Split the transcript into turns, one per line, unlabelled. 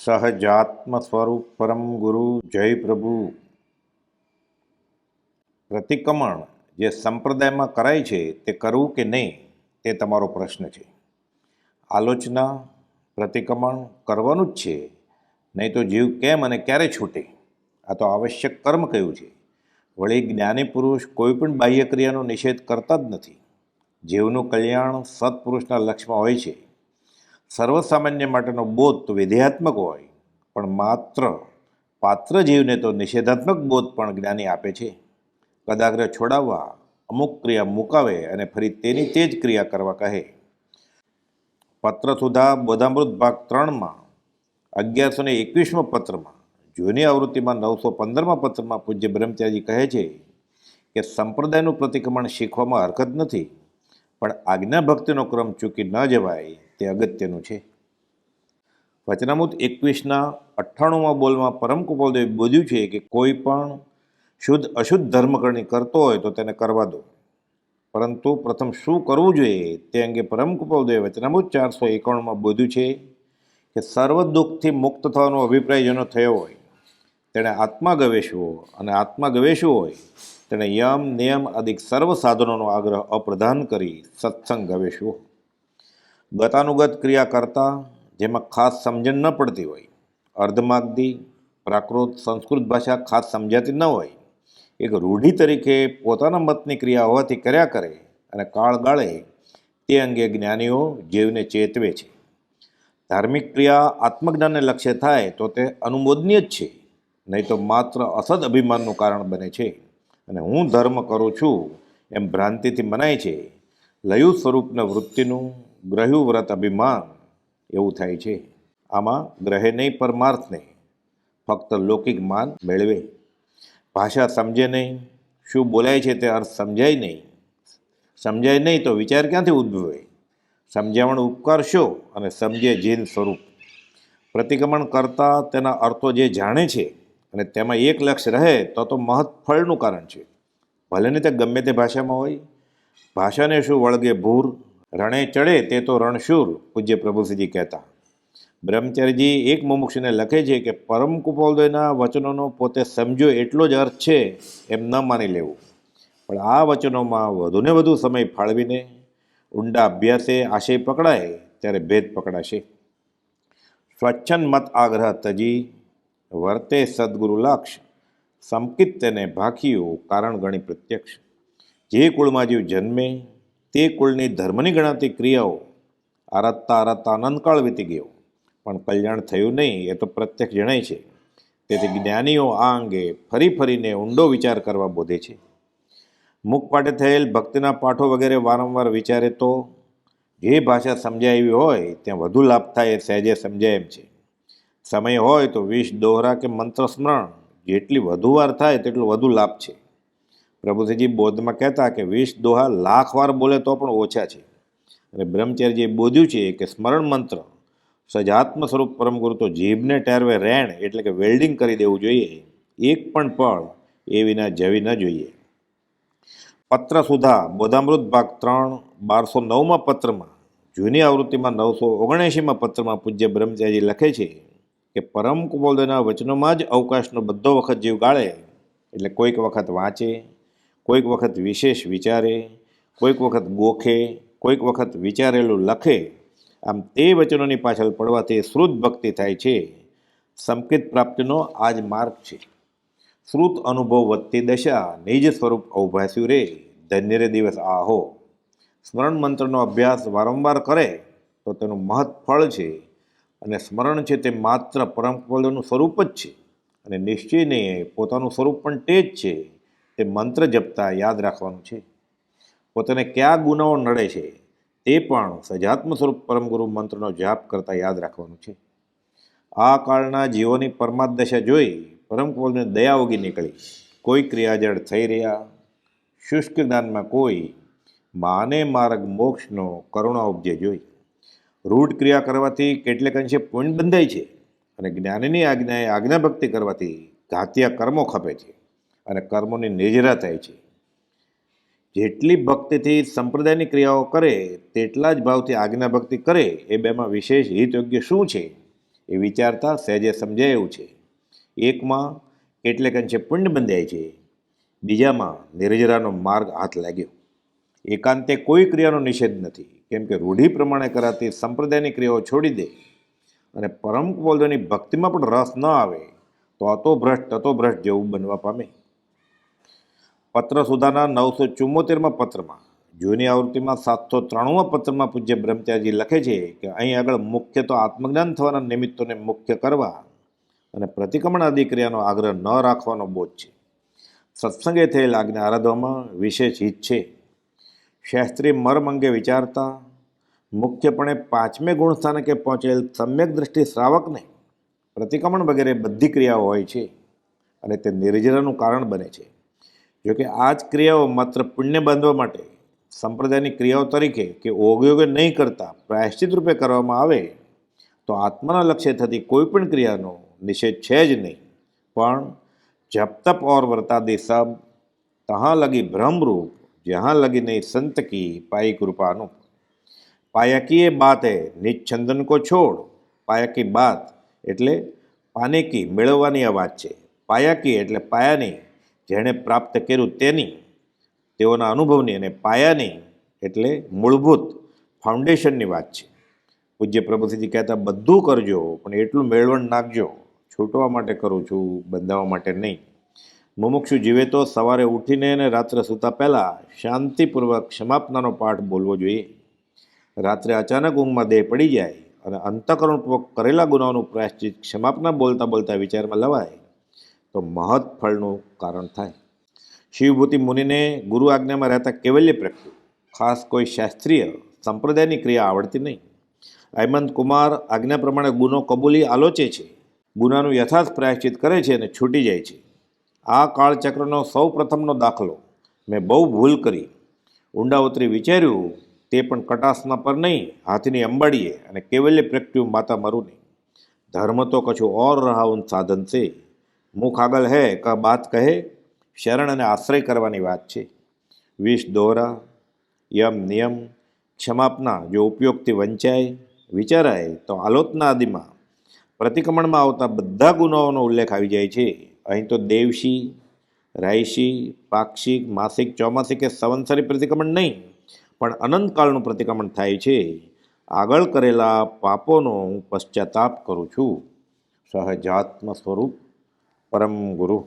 સહજાત્મ સ્વરૂપ પરમ ગુરુ જય પ્રભુ. પ્રતિક્રમણ જે સંપ્રદાયમાં કરાય છે તે કરવું કે નહીં તે તમારો પ્રશ્ન છે. આલોચના પ્રતિક્રમણ કરવાનું જ છે, નહીં તો જીવ કેમ અને ક્યારે છૂટે. આ તો આવશ્યક કર્મ કહ્યું છે. વળી જ્ઞાની પુરુષ કોઈ પણ બાહ્ય ક્રિયાનો નિષેધ કરતા જ નથી. જીવનું કલ્યાણ સત્પુરુષના લક્ષ્યમાં હોય છે. સર્વસામાન્ય માટેનો બોધ તો વિધેયાત્મક હોય, પણ માત્ર પાત્ર જીવને તો નિષેધાત્મક બોધ પણ જ્ઞાની આપે છે. કદાગ્રહ છોડાવવા અમુક ક્રિયા મુકાવે અને ફરી તેની તે જ ક્રિયા કરવા કહે. પત્રસુધા બોધામૃત ભાગ 3માં 1121માં પત્રમાં, જૂની આવૃત્તિમાં 915માં પત્રમાં પૂજ્ય બ્રહ્મચારીજી કહે છે કે સંપ્રદાયનું પ્રતિક્રમણ શીખવામાં હરકત નથી, પણ આજ્ઞા ભક્તિનો ક્રમ ચૂકી ન જવાય તે અગત્યનું છે. વચનામૃત 21ના 98માં બોલમાં પરમ કૃપાલદેવે બોલ્યું છે કે કોઈ પણ શુદ્ધ અશુદ્ધ ધર્મકરણી કરતો હોય તો તેને કરવા દો, પરંતુ પ્રથમ શું કરવું જોઈએ તે અંગે પરમ કૃપાલદેવે વચનામૃત 491માં બોલ્યું છે કે સર્વ દુઃખથી મુક્ત થવાનો અભિપ્રાય જેનો થયો હોય તેણે આત્મા ગવેશવો, અને આત્મા ગવેશવો હોય તેણે યમ નિયમ આદિ સર્વ સાધનોનો આગ્રહ અપ્રધાન કરી સત્સંગ ગવેશવો. ગતાનુગત ક્રિયા કરતા જેમાં ખાસ સમજણ ન પડતી હોય, અર્ધમાગધી પ્રાકૃત સંસ્કૃત ભાષા ખાસ સમજાતી ન હોય, એક રૂઢિ તરીકે પોતાના મતની ક્રિયા હોવાથી કર્યા કરે અને કાળ ગાળે તે અંગે જ્ઞાનીઓ જીવને ચેતવે છે. ધાર્મિક ક્રિયા આત્મજ્ઞાનને લક્ષ્ય થાય તો તે અનુમોદનીય જ છે, નહીં તો માત્ર અસદ અભિમાનનું કારણ બને છે અને હું ધર્મ કરું છું એમ ભ્રાંતિથી મનાય છે. લયું સ્વરૂપના વૃત્તિનું ગ્રહ્યું વ્રત અભિમાન એવું થાય છે. આમાં ગ્રહે નહીં પરમાર્થને, ફક્ત લૌકિક માન મેળવે. ભાષા સમજે નહીં, શું બોલાય છે તે અર્થ સમજાય નહીં. સમજાય નહીં તો વિચાર ક્યાંથી ઉદ્ભવે? સમજાવણ ઉપકાર શો અને સમજે જીન સ્વરૂપ. પ્રતિક્રમણ કરતા તેના અર્થો જે જાણે છે અને તેમાં એક લક્ષ્ય રહે તો મહત્ફળનું કારણ છે. ભલે ને તે ગમે તે ભાષામાં હોય. ભાષાને શું વળગે ભૂર, રણે ચડે તે તો રણશૂર, પૂજ્ય પ્રભુશ્રીજી કહેતા. બ્રહ્મચારીજી એક મુમુક્ષુને લખે છે કે પરમ કૃપાલદેવના વચનોનો પોતે સમજો એટલો જ અર્થ છે એમ ન માની લેવું, પણ આ વચનોમાં વધુને વધુ સમય ફાળવીને ઊંડા અભ્યાસે આશય પકડાય ત્યારે ભેદ પકડાશે. સ્વચ્છંદ મત આગ્રહ તજી વર્તે સદગુરુ લક્ષ, સંકિત તેને ભાખિયું કારણ ગણી પ્રત્યક્ષ. જે કુળમાં જીવ જન્મે તે કુળની ધર્મની ગણાતી ક્રિયાઓ આરતતા આરતતા અનંતકાળ વીતી ગયો, પણ કલ્યાણ થયું નહીં એ તો પ્રત્યક્ષ જણાય છે. તેથી જ્ઞાનીઓ આ અંગે ફરી ફરીને ઊંડો વિચાર કરવા બોધે છે. મુખપાઠે થયેલ ભક્તિના પાઠો વગેરે વારંવાર વિચારે તો જે ભાષા સમજાય એવી હોય ત્યાં વધુ લાભ થાય એ સહેજે સમજાય એમ છે. સમય હોય તો 20 દોહરા કે મંત્ર સ્મરણ જેટલી વધુ વાર થાય તેટલો વધુ લાભ છે. પ્રભુશ્રીજી બોધમાં કહેતા કે 20 દોહા લાખ વાર બોલે તો પણ ઓછા છે. અને બ્રહ્મચારીજીએ બોધ્યું છે કે સ્મરણ મંત્ર સજાત્મ સ્વરૂપ પરમગુરુ તો જીભને ટેરવે રેણ એટલે કે વેલ્ડિંગ કરી દેવું જોઈએ. એક પણ પળ એ વિના જવી ન જોઈએ. પત્રસુધા બોધામૃત ભાગ 3 1209માં પત્રમાં, જૂની આવૃત્તિમાં 979માં પત્રમાં પૂજ્ય બ્રહ્મચારીજી લખે છે કે પરમ કૃપાલદેવના વચનોમાં જ અવકાશનો બધો વખત જીવ ગાળે, એટલે કોઈક વખત વાંચે, કોઈક વખત વિશેષ વિચારે, કોઈક વખત ગોખે, કોઈક વખત વિચારેલું લખે. આમ તે વચનોની પાછળ પડવાથી શ્રુત ભક્તિ થાય છે. સંકિત પ્રાપ્તિનો આ જ માર્ગ છે. શ્રુત અનુભવ વધતી દશા નિજ સ્વરૂપ અવભાસ્યું રે, ધન્ય રે દિવસ આહો. સ્મરણ મંત્રનો અભ્યાસ વારંવાર કરે તો તેનું મહત્ ફળ છે. અને સ્મરણ છે તે માત્ર પરમ કૃપાલદેવનું સ્વરૂપ જ છે, અને નિશ્ચયને પોતાનું સ્વરૂપ પણ તે જ છે. તે મંત્ર જપતા યાદ રાખવાનું છે. પોતાને કયા ગુનાઓ નડે છે તે પણ સજાત્મ સ્વરૂપ પરમગુરુ મંત્રનો જાપ કરતા યાદ રાખવાનું છે. આ કાળના જીવોની પરમાદશા જોઈ પરમ કૃપાલદેવની દયા ઉગી નીકળી. કોઈ ક્રિયાજળ થઈ રહ્યા, શુષ્ક જ્ઞાનમાં કોઈ માને માર્ગ મોક્ષનો કરુણા ઉપજે જોઈ. રૂઢ ક્રિયા કરવાથી કેટલેક અંશે પુણ્ય બંધાય છે, અને જ્ઞાનીની આજ્ઞાએ આજ્ઞા ભક્તિ કરવાથી ઘાતિયા કર્મો ખપે છે અને કર્મોની નિજરા થાય છે. જેટલી ભક્તિથી સંપ્રદાયની ક્રિયાઓ કરે તેટલા જ ભાવથી આજ્ઞા ભક્તિ કરે, એ બેમાં વિશેષ હિત યોગ્ય શું છે એ વિચારતા સહેજે સમજાય એવું છે. એકમાં કેટલેક અંશે પુણ્ય બંધાય છે, બીજામાં નિર્જરાનો માર્ગ હાથ લાગ્યો. એકાંતે કોઈ ક્રિયાનો નિષેધ નથી, કેમ કે રૂઢિ પ્રમાણે કરાતી સંપ્રદાયની ક્રિયાઓ છોડી દે અને પરમ કપોલદેવની ભક્તિમાં પણ રસ ન આવે તો તતો ભ્રષ્ટ જેવું બનવા પામે. પત્ર સુધાના 974માં પત્રમાં, જૂની આવૃત્તિમાં 793માં પત્રમાં પૂજ્ય બ્રહ્મચારીજી લખે છે કે અહીં આગળ મુખ્ય તો આત્મજ્ઞાન થવાના નિમિત્તોને મુખ્ય કરવા અને પ્રતિક્રમણ આદિ ક્રિયાનો આગ્રહ ન રાખવાનો બોધ છે. સત્સંગે થયેલ આજ્ઞા આરાધવામાં વિશેષ હિત છે. શાસ્ત્રી મર્મ અંગે વિચારતા મુખ્યપણે 5મે ગુણસ્થાનકે પહોંચેલ સમ્યક દ્રષ્ટિ શ્રાવકને પ્રતિક્રમણ વગેરે બધી ક્રિયાઓ હોય છે અને તે નિર્જરાનું કારણ બને છે. જોકે આ જ ક્રિયાઓ માત્ર પુણ્ય બાંધવા માટે સંપ્રદાયની ક્રિયાઓ તરીકે કે ઓગયોગે નહીં કરતા પ્રાયશ્ચિત રૂપે કરવામાં આવે તો આત્માના લક્ષ્ય થતી કોઈ પણ ક્રિયાનો નિષેધ છે જ નહીં. પણ જબ તપ ઓર વ્રતાદિ સબ તહાં લગી ભ્રમરૂપ, જહાં લગી નહીં સંત કી પાઈ કૃપાનું. પાયા કી એ બાત હે નિચ્છંદન કો છોડ. પાયા કી બાત એટલે પાને કી મેળવવાની આ વાત છે. પાયા કી એટલે પાયાની, જેણે પ્રાપ્ત કર્યું તેની, તેઓના અનુભવની, અને પાયાની એટલે મૂળભૂત ફાઉન્ડેશનની વાત છે. પૂજ્ય પ્રભુજી કહેતા બધું કરજો પણ એટલું મેળવણ નાખજો, છૂટવા માટે કરું છું, બંધાવવા માટે નહીં. મુમુક્ષુ જીવે તો સવારે ઉઠીને અને રાત્રે સૂતા પહેલાં શાંતિપૂર્વક ક્ષમાપનાનો પાઠ બોલવો જોઈએ. રાત્રે અચાનક ઊંઘમાં દેહ પડી જાય અને અંતઃકરણપૂર્વક કરેલા ગુનાઓનું પ્રાયશ્ચિત ક્ષમાપના બોલતા બોલતા વિચારમાં લવાય તો મહৎ ફળનું કારણ થાય. શિવભૂતિ મુનિને ગુરુ આજ્ઞામાં રહેતા કૈવલ્ય પ્રગટ્યું. ખાસ કોઈ શાસ્ત્રીય સંપ્રદાયની ક્રિયા આવડતી નહીં. હેમંત કુમાર આજ્ઞા પ્રમાણે ગુનો કબૂલી આલોચે છે, ગુનાનું યથાર્થ પ્રાયશ્ચિત કરે છે અને છૂટી જાય છે. આ કાળચક્રનો સૌ પ્રથમનો દાખલો. મેં બહુ ભૂલ કરી, ઊંડા ઉતરી વિચાર્યું, તે પણ કટાસના પર નહીં, હાથની અંબાડીએ, અને કૈવલ્ય પ્રગટ્યું માતા મરું નહીં. ધર્મ તો કછું ઓર રહા ઉન સાધન છે, મુખ આગળ હે ક બાત કહે. શરણ અને આશ્રય કરવાની વાત છે. વિષ દોહરા, યમ નિયમ, ક્ષમાપના જો ઉપયોગથી વંચાય વિચારાય તો આલોચના આદિમાં પ્રતિક્રમણમાં આવતા બધા ગુનાઓનો ઉલ્લેખ આવી જાય છે. અહીં તો દેવશી, રાયશી, પાક્ષિક, માસિક, ચોમાસિક કે સંવત્સરી પ્રતિક્રમણ નહીં, પણ અનંતકાળનું પ્રતિક્રમણ થાય છે. આગળ કરેલા પાપોનો હું પશ્ચાતાપ કરું છું. સહજાત્મ સ્વરૂપ પરમ ગુરુ.